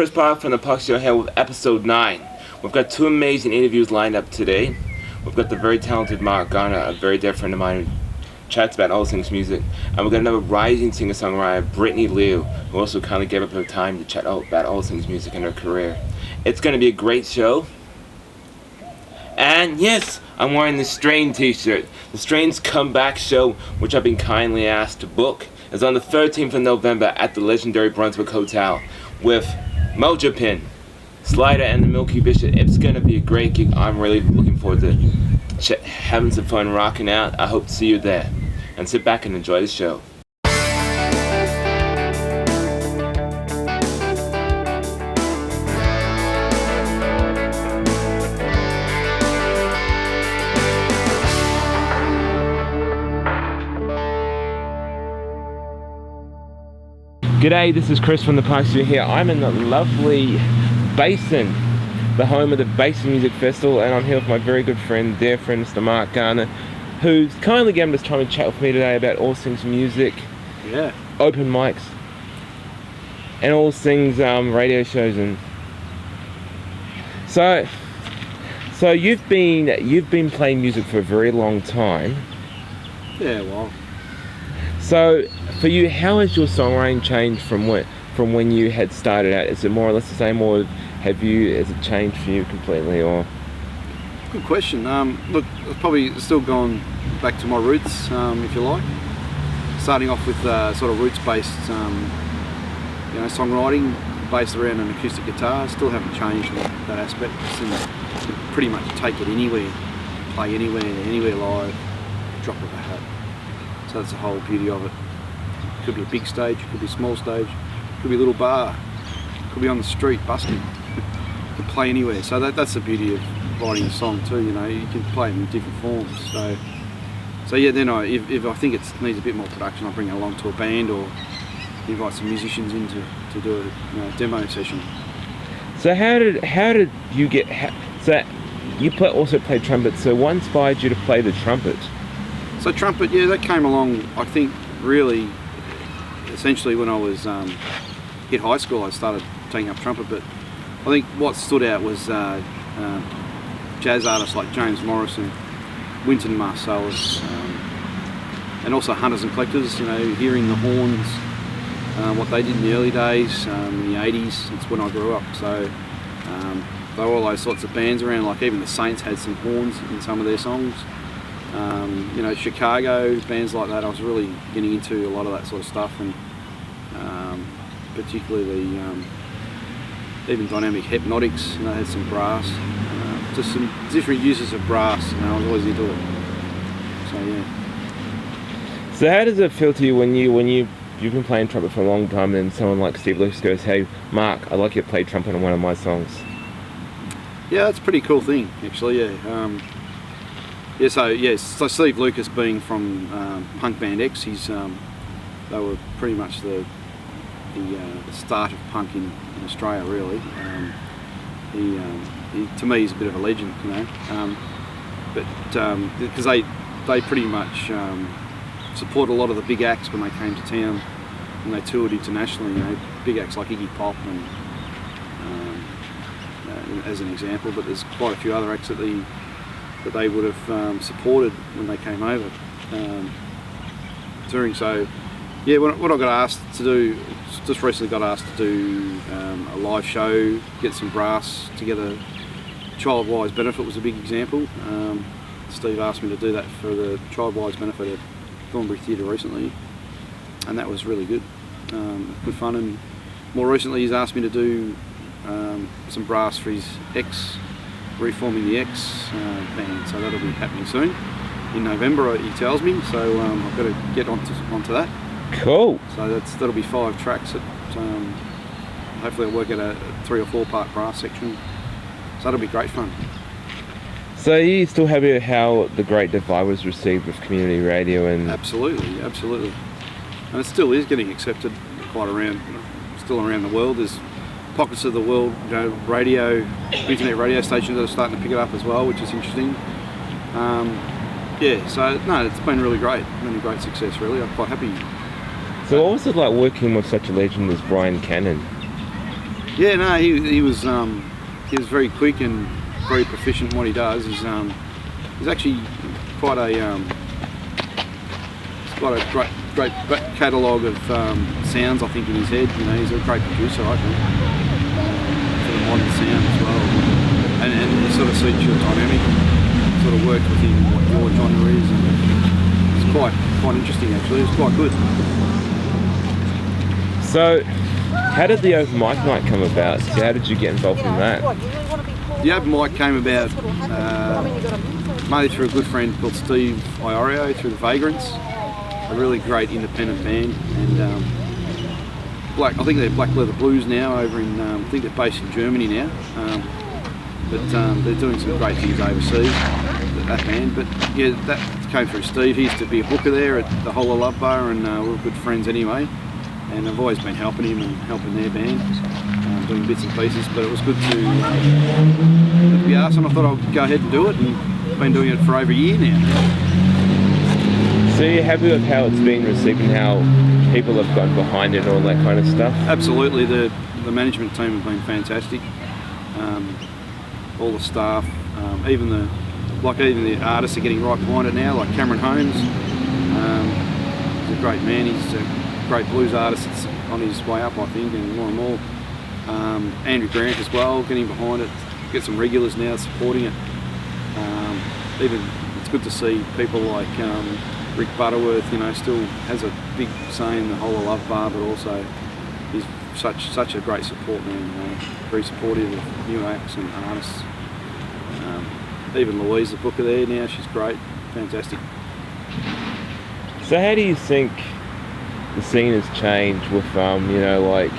Chris Park from the Parx-e Show here with episode 9. We've got 2 amazing interviews lined up today. We've got the very talented Mark Gardner, a very dear friend of mine who chats about all things music. And we've got another rising singer-songwriter, Brittany Leo, who also kind of gave up her time to chat about all things music in her career. It's going to be a great show. And yes, I'm wearing the Strain t-shirt. The Strain's comeback show, which I've been kindly asked to book, is on the 13th of November at the legendary Brunswick Hotel with Mojo Pin, Slider, and the Milky Bishop. It's going to be a great gig. I'm really looking forward to having some fun rocking out. I hope to see you there. And sit back and enjoy the show. G'day, this is Chris from the Parx-e Show here. I'm in the lovely Basin, the home of the Basin Music Festival, and I'm here with my very good friend, dear friend, Mr. Mark Gardner, who's kindly given us time to chat with me today about all things music, open mics, and all things radio shows. And so you've been playing music for a very long time. Yeah, well. So, for you, how has your songwriting changed from when you had started out? Is it more or less the same, or has it changed for you completely? Or Good question. Look, I've probably still gone back to my roots, if you like. Starting off with sort of roots-based, songwriting based around an acoustic guitar. Still haven't changed that aspect. You can pretty much take it anywhere, play anywhere live, drop of a hat. So that's the whole beauty of it. It could be a big stage, it could be a small stage, it could be a little bar, it could be on the street busking. You can play anywhere. So that's the beauty of writing a song too. You can play it in different forms. So yeah. Then if I think it needs a bit more production, I'll bring it along to a band or invite some musicians in to do a demo session. So how did you get? So you also play trumpet. So what inspired you to play the trumpet? So trumpet, yeah, that came along, I think, really, essentially when I was hit high school, I started taking up trumpet. But I think what stood out was jazz artists like James Morrison, Wynton Marsalis, and also hunters and collectors. Hearing the horns, what they did in the early days, in the 80s. It's when I grew up. So there were all those sorts of bands around. Like even the Saints had some horns in some of their songs. Chicago, bands like that. I was really getting into a lot of that sort of stuff, and particularly even Dynamic Hypnotics. Had some brass, just some different uses of brass. I was always into it. So yeah. So how does it feel to you when you've been playing trumpet for a long time, and someone like Steve Lucas goes, "Hey, Mark, I'd like you to play trumpet on one of my songs"? Yeah, that's a pretty cool thing, actually. Yeah. So Steve Lucas, being from Punk Band X, they were pretty much the start of punk in Australia, really. He to me is a bit of a legend, but because they pretty much support a lot of the big acts when they came to town, and they toured internationally. Big acts like Iggy Pop and as an example, but there's quite a few other acts that they would have supported when they came over touring. So yeah, what I got asked to do, just recently got asked to do a live show, get some brass together. Child Wise Benefit was a big example. Steve asked me to do that for the Child Wise Benefit at Thornbury Theatre recently, and that was really good. Good fun. And more recently he's asked me to do some brass for his Reforming the X band, so that'll be happening soon in November, he tells me. So I've got to get onto that. Cool. So that'll be 5 tracks. Hopefully I'll work at a 3 or 4 part brass section. So that'll be great fun. So are you still happy with how The Great Divide was received with community radio? And Absolutely, and it still is getting accepted quite still around the world. There's pockets of the world, radio, internet radio stations that are starting to pick it up as well, which is interesting. So no, it's been really great success, really. I'm quite happy. So what was it like working with such a legend as Brian Cannon? Yeah, no, he was very quick and very proficient in what he does. He's actually quite a great catalogue of sounds, I think, in his head. You know, he's a great producer, I think. Sort of modern sound as well, and he sort of suits your dynamic. Sort of worked with him what your genre is, and it's quite interesting actually. It's quite good. So, how did the open mic night come about? So how did you get involved in that? The open mic came about mainly through a good friend called Steve Iorio through the Vagrants, a really great independent band, and I think they're Black Leather Blues now over in, I think they're based in Germany now, but they're doing some great things overseas, that band. But yeah, that came through Steve. He used to be a booker there at the Whole of Love Bar, and we were good friends anyway. And I've always been helping him and helping their band, doing bits and pieces, but it was good to be asked, and I thought I'd go ahead and do it, and I've been doing it for over a year now. So you're happy with how it's been received and how people have gotten behind it and all that kind of stuff? Absolutely, the management team have been fantastic, all the staff, even the artists are getting right behind it now, like Cameron Holmes. He's a great man, he's a great blues artist that's on his way up, I think, and more and more. Andrew Grant as well, getting behind it, get some regulars now supporting it. Even it's good to see people like Rick Butterworth, you know, still has a big say in the Whole of Love Bar, but also he's such a great support man, very supportive of new acts and artists. Even Louise, the booker there now, she's great, fantastic. So how do you think the scene has changed with, you know, like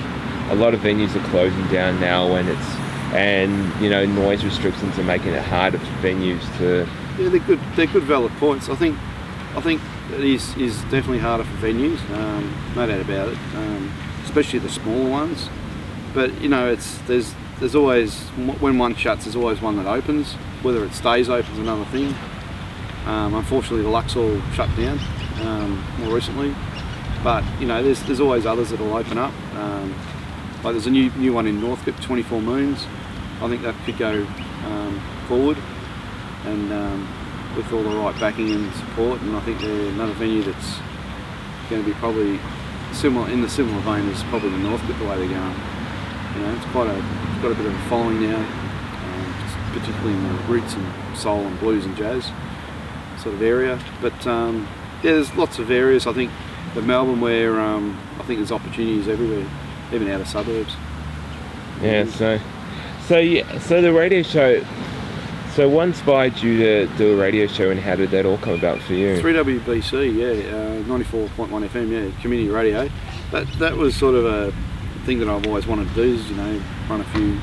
a lot of venues are closing down now and you know, noise restrictions are making it harder for venues to... Yeah, they're good valid points. I think it is definitely harder for venues, no doubt about it, especially the smaller ones. But, you know, there's always, when one shuts, there's always one that opens. Whether it stays open is another thing. Unfortunately, the Luxor shut down more recently. But, you know, there's always others that will open up. Like there's a new one in Northcote, 24 Moons. I think that could go forward, and with all the right backing and support. And I think they're another venue that's going to be probably similar in the similar vein as probably the Northcote, the way they're going. You know, it's got a bit of a following now, particularly in the roots and soul and blues and jazz sort of area. But yeah, there's lots of areas. I think of Melbourne where I think there's opportunities everywhere, even out of suburbs. Yeah, so the radio show, so what inspired you to do a radio show, and how did that all come about for you? 3WBC, yeah, 94.1 FM, yeah, community radio. That was sort of a thing that I've always wanted to do, is, you know, run a few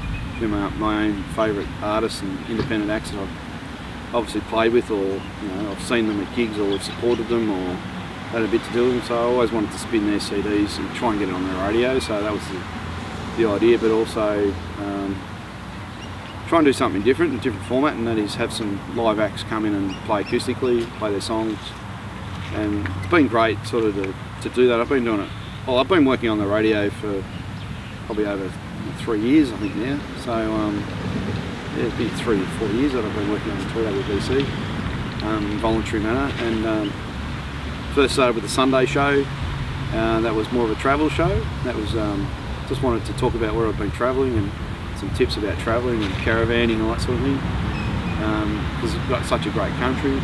of my own favourite artists and independent acts that I've obviously played with, or, you know, I've seen them at gigs, or we've supported them, or had a bit to do with them. So I always wanted to spin their CDs and try and get it on the radio. So that was the idea, but also try and do something different, in a different format, and that is have some live acts come in and play acoustically, play their songs. And it's been great sort of to do that. I've been doing it, well, I've been working on the radio for probably over 3 years, I think now. So yeah, it's been 3 or 4 years that I've been working on the 3WBC in voluntary manner. And first started with the Sunday show. That was more of a travel show. That was just wanted to talk about where I've been travelling and some tips about travelling and caravanning and all that sort of thing, because we've got such a great country.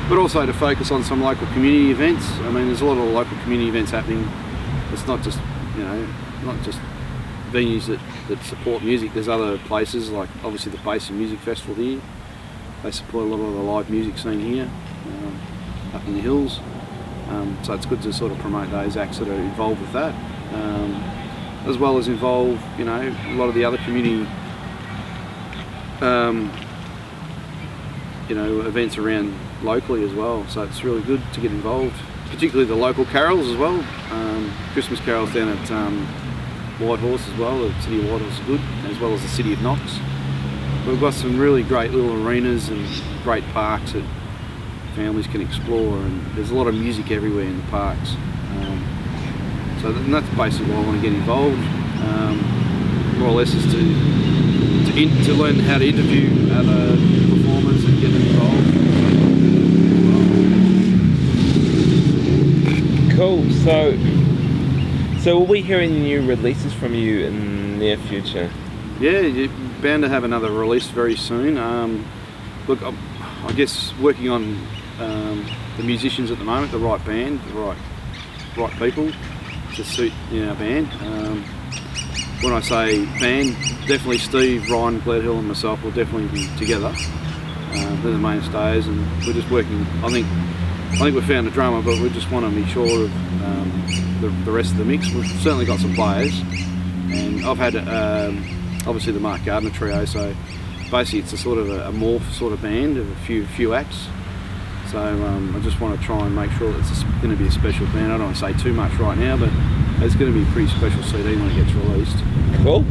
But also to focus on some local community events. I mean, there's a lot of local community events happening. It's not just, you know, not just venues that support music. There's other places, like obviously the Basin Music Festival here. They support a lot of the live music scene here, up in the hills. So it's good to sort of promote those acts that are involved with that, as well as involve, you know, a lot of the other community, you know, events around locally as well. So it's really good to get involved, particularly the local carols as well. Christmas carols down at Whitehorse as well. The city of Whitehorse is good, as well as the city of Knox. We've got some really great little arenas and great parks that families can explore, and there's a lot of music everywhere in the parks. So that's basically why I want to get involved. more or less is to learn how to interview other performers and get them involved. Cool. So will we hear any new releases from you in the near future? Yeah, you're bound to have another release very soon. Look, I guess working on the musicians at the moment, the right band, the right people to suit our band. When I say band, definitely Steve, Ryan, Gledhill and myself will definitely be together. They're the mainstays, and we're just working. I think we've found a drummer, but we just want to be sure of the rest of the mix. We've certainly got some players, and I've had obviously the Mark Gardner trio, so basically it's a sort of a morph sort of band of a few acts. So I just want to try and make sure it's going to be a special band. I don't want to say too much right now, but it's going to be a pretty special CD when it gets released. Cool.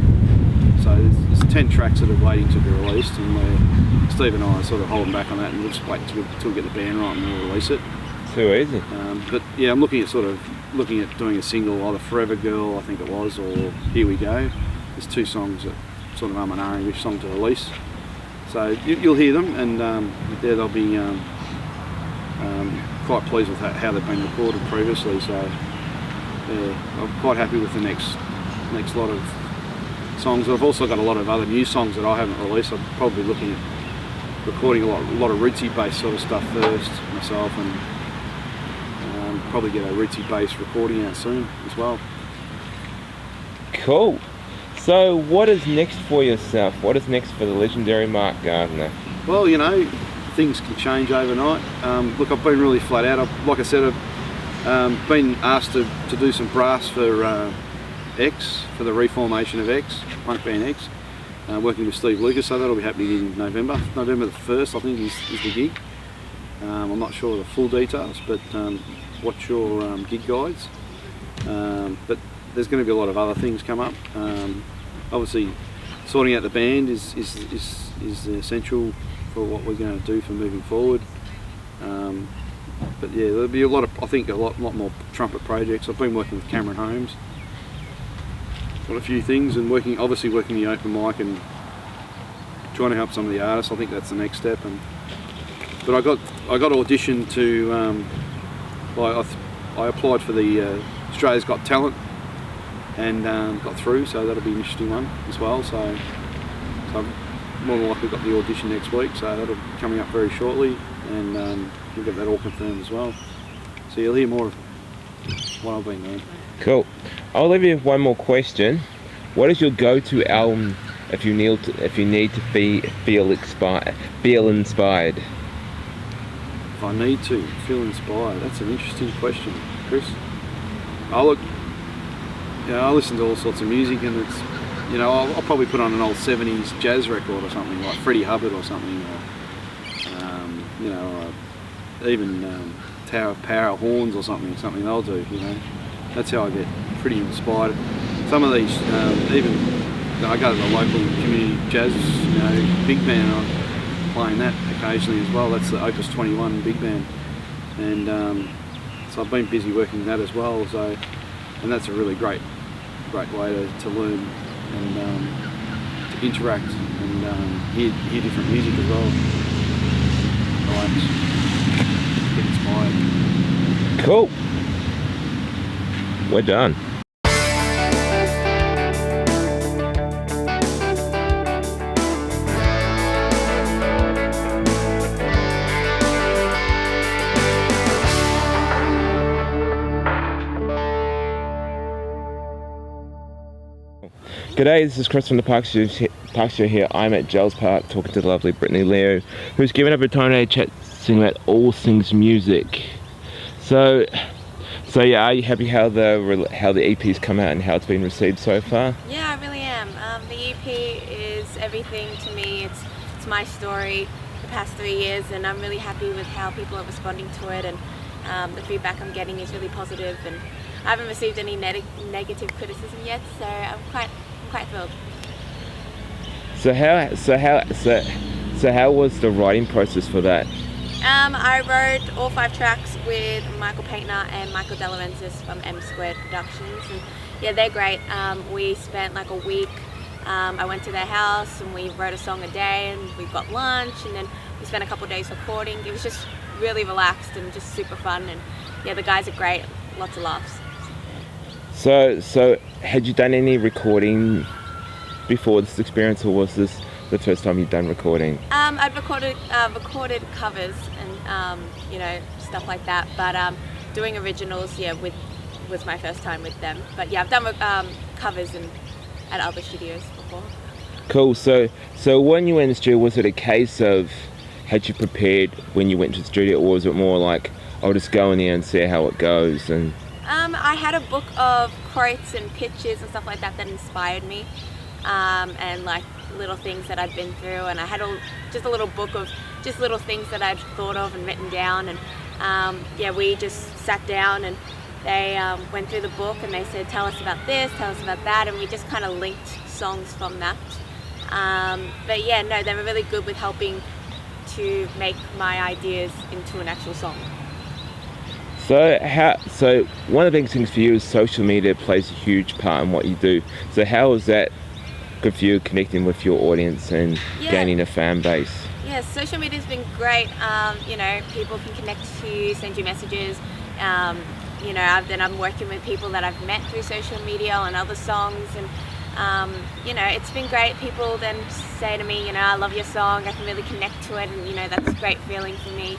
So there's 10 tracks that are waiting to be released, and Steve and I are sort of holding back on that, and we'll just wait till we get the band right and then we'll release it. Too easy. But yeah, I'm looking at doing a single, either Forever Girl, I think it was, or Here We Go. There's 2 songs that sort of and ahhing which song to release. So you'll hear them, and yeah, they'll be quite pleased with how they've been recorded previously. So yeah, I'm quite happy with the next lot of songs. I've also got a lot of other new songs that I haven't released. I'm probably looking at recording a lot of rootsy based sort of stuff first myself, and probably get a rootsy based recording out soon as well. Cool. So what is next for yourself? What is next for the legendary Mark Gardner? Well, things can change overnight. Look, I've been really flat out. Like I said, I've been asked to do some brass for X, for the reformation of X, punk band X, working with Steve Lucas, so that'll be happening in November. November the 1st, I think, is the gig. I'm not sure of the full details, but watch your gig guides. But there's going to be a lot of other things come up. Obviously, sorting out the band is essential for what we're going to do for moving forward. But yeah, there'll be a lot more trumpet projects. I've been working with Cameron Holmes on a few things, and working the open mic and trying to help some of the artists. I think that's the next step. But I got auditioned to. I applied for the Australia's Got Talent and got through, so that'll be an interesting one as well. So I'm more than likely got the audition next week, so that'll be coming up very shortly, and we'll get that all confirmed as well. So you'll hear more of what I've been doing. Cool. I'll leave you with one more question. What is your go-to album if you need to feel inspired? If I need to feel inspired, that's an interesting question, Chris. I listen to all sorts of music, and it's, I'll probably put on an old 70s jazz record or something, like Freddie Hubbard or something, or even Tower of Power Horns or something they'll do, That's how I get pretty inspired. Some of these, even I go to the local community jazz, big band, I'm playing that occasionally as well. That's the Opus 21 big band, and so I've been busy working that as well. So, and that's a really great way to learn and to interact and hear different music as well. Relax, get inspired. Cool. We're done. G'day, this is Chris from the Parx-e Show here. I'm at Gels Park talking to the lovely Brittany Leo, who's given up her time today chatting about all things music. So yeah, are you happy how the EP's come out and how it's been received so far? Yeah, I really am. The EP is everything to me. It's my story the past 3 years, and I'm really happy with how people are responding to it, and the feedback I'm getting is really positive, and I haven't received any negative criticism yet, so I'm quite thrilled. So how was the writing process for that? I wrote all 5 tracks with Michael Paintner and Michael Delarenzis from M Squared Productions, and yeah, they're great. We spent like a week I went to their house and we wrote a song a day, and we got lunch, and then we spent a couple of days recording. It was just really relaxed and just super fun, and yeah, the guys are great, lots of laughs. So had you done any recording before this experience, or was this the first time you'd done recording? I'd recorded covers and stuff like that, but doing originals, was my first time with them. But yeah, I've done covers at other studios before. Cool. So when you went in the studio, was it a case of, had you prepared when you went to the studio, or was it more like, I'll just go in there and see how it goes? And I had a book of quotes and pictures and stuff like that inspired me, and like little things that I'd been through, and I had just a little book of just little things that I'd thought of and written down, and we just sat down and they went through the book and they said, tell us about this, tell us about that, and we just kind of linked songs from that. But yeah, no, they were really good with helping to make my ideas into an actual song. So one of the big things for you is social media plays a huge part in what you do. So how is that good for you, connecting with your audience and gaining a fan base? Yeah, social media's been great. People can connect to you, send you messages. Then I'm working with people that I've met through social media on other songs, and it's been great. People then say to me, I love your song, I can really connect to it, and that's a great feeling for me.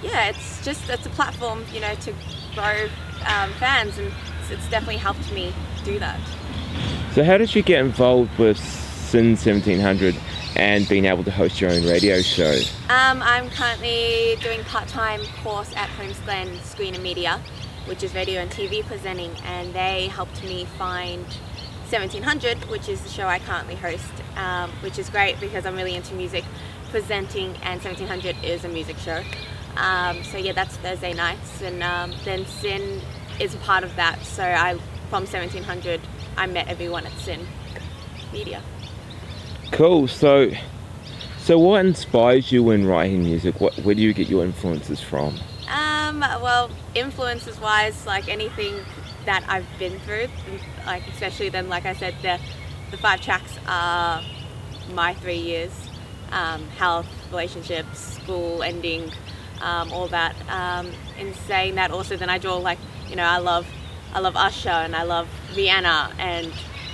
It's a platform, to grow fans, and it's definitely helped me do that. So how did you get involved with SYN 1700 and being able to host your own radio show? I'm currently doing part-time course at Homesglen Screen and Media, which is radio and TV presenting, and they helped me find 1700, which is the show I currently host, which is great because I'm really into music presenting, and 1700 is a music show. That's Thursday nights, and then SYN is a part of that. So from 1700, I met everyone at SYN Media. Cool. So what inspires you when writing music? Where do you get your influences from? Well, influences wise, like anything that I've been through, like especially then, like I said, the 5 tracks are my 3 years. Health, relationships, school ending, all that. In saying that, also then I draw I love Usher, and I love Rihanna and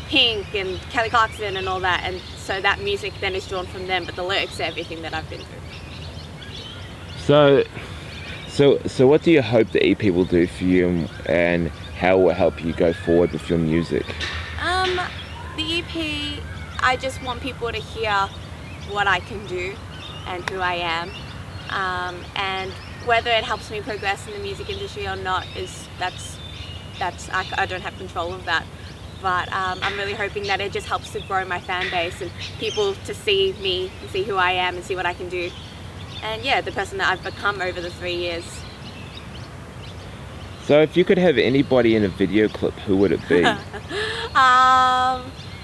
Pink and Kelly Clarkson and all that, and so that music then is drawn from them, but the lyrics are everything that I've been through. So what do you hope the EP will do for you, and how it will help you go forward with your music? The EP, I just want people to hear what I can do and who I am, and whether it helps me progress in the music industry or not I don't have control of that, but I'm really hoping that it just helps to grow my fan base and people to see me and see who I am and see what I can do, and the person that I've become over the 3 years. So if you could have anybody in a video clip, who would it be?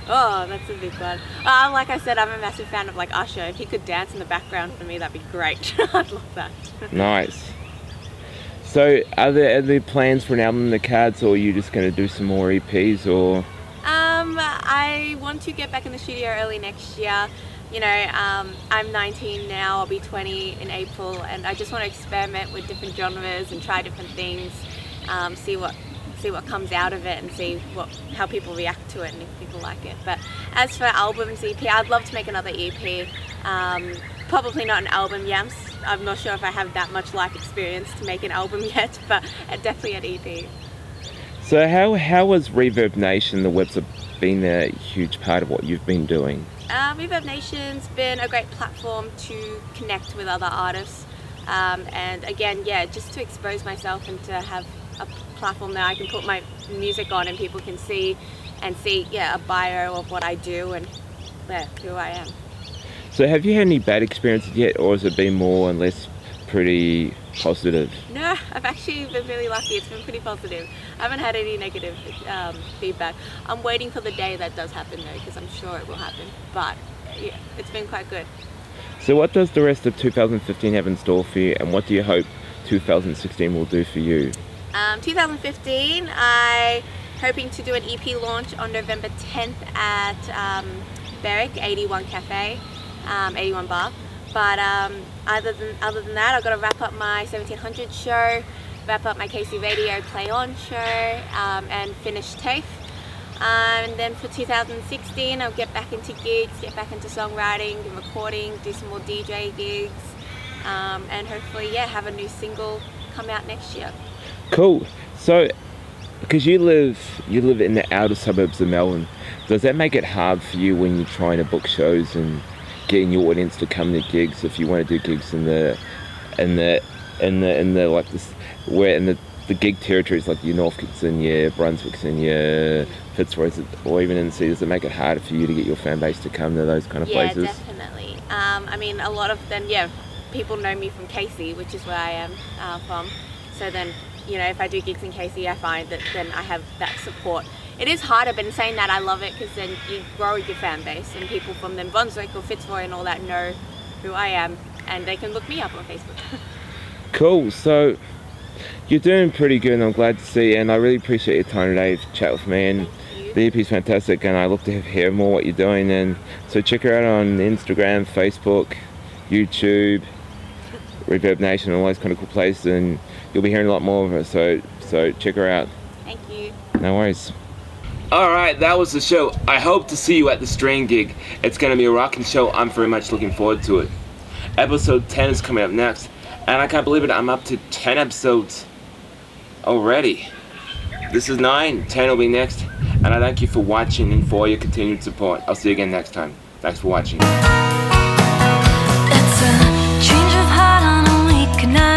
Oh, that's a big one. Like I said, I'm a massive fan of Usher. If he could dance in the background for me, that'd be great. I'd love that. Nice. So are there plans for an album in the cards, or are you just going to do some more EPs, or? I want to get back in the studio early next year. I'm 19 now, I'll be 20 in April, and I just want to experiment with different genres and try different things, see what comes out of it, and see how people react to it and if people like it. But as for albums, EP, I'd love to make another EP. Probably not an album yet. I'm not sure if I have that much life experience to make an album yet, but definitely an EP. So how has Reverb Nation, the website, been a huge part of what you've been doing? Reverb Nation's been a great platform to connect with other artists, and again, just to expose myself and to have a platform that I can put my music on and people can see a bio of what I do and who I am. So have you had any bad experiences yet, or has it been more or less pretty positive? No, I've actually been really lucky. It's been pretty positive. I haven't had any negative feedback. I'm waiting for the day that does happen though, because I'm sure it will happen, but it's been quite good. So what does the rest of 2015 have in store for you, and what do you hope 2016 will do for you? 2015, I hoping to do an EP launch on November 10th at Berwick 81 Cafe, 81 Bar. But other than that, I've got to wrap up my 1700 show, wrap up my KC Radio Play On show, and finish TAFE. And then for 2016, I'll get back into gigs, get back into songwriting and recording, do some more DJ gigs, and hopefully, yeah, have a new single come out next year. Cool. So, because you live in the outer suburbs of Melbourne, does that make it hard for you when you're trying to book shows and getting your audience to come to gigs? If you want to do gigs in the like this, where in the gig territories like your Northcotes and your Brunswicks and your Fitzroy, or even in the city, does it make it harder for you to get your fan base to come to those kind of places? Yeah, definitely. I mean, a lot of them, yeah, people know me from KC, which is where I am from. So then, you know, if I do gigs in KC, I find that then I have that support. It is harder, but in saying that, I love it because then you grow your fan base and people from then Brunswick or Fitzroy and all that know who I am, and they can look me up on Facebook. Cool. So you're doing pretty good, and I'm glad to see, and I really appreciate your time today to chat with me. And the EP is fantastic, and I look to hear more what you're doing. And so check her out on Instagram, Facebook, YouTube, Reverb Nation, all those kind of cool places, and you'll be hearing a lot more of her. So check her out. Thank you. No worries. Alright, that was the show. I hope to see you at the Strain gig. It's going to be a rocking show. I'm very much looking forward to it. Episode 10 is coming up next, and I can't believe it, I'm up to 10 episodes already. This is 9, 10 will be next, and I thank you for watching and for your continued support. I'll see you again next time. Thanks for watching. It's a change of heart on a weeknight.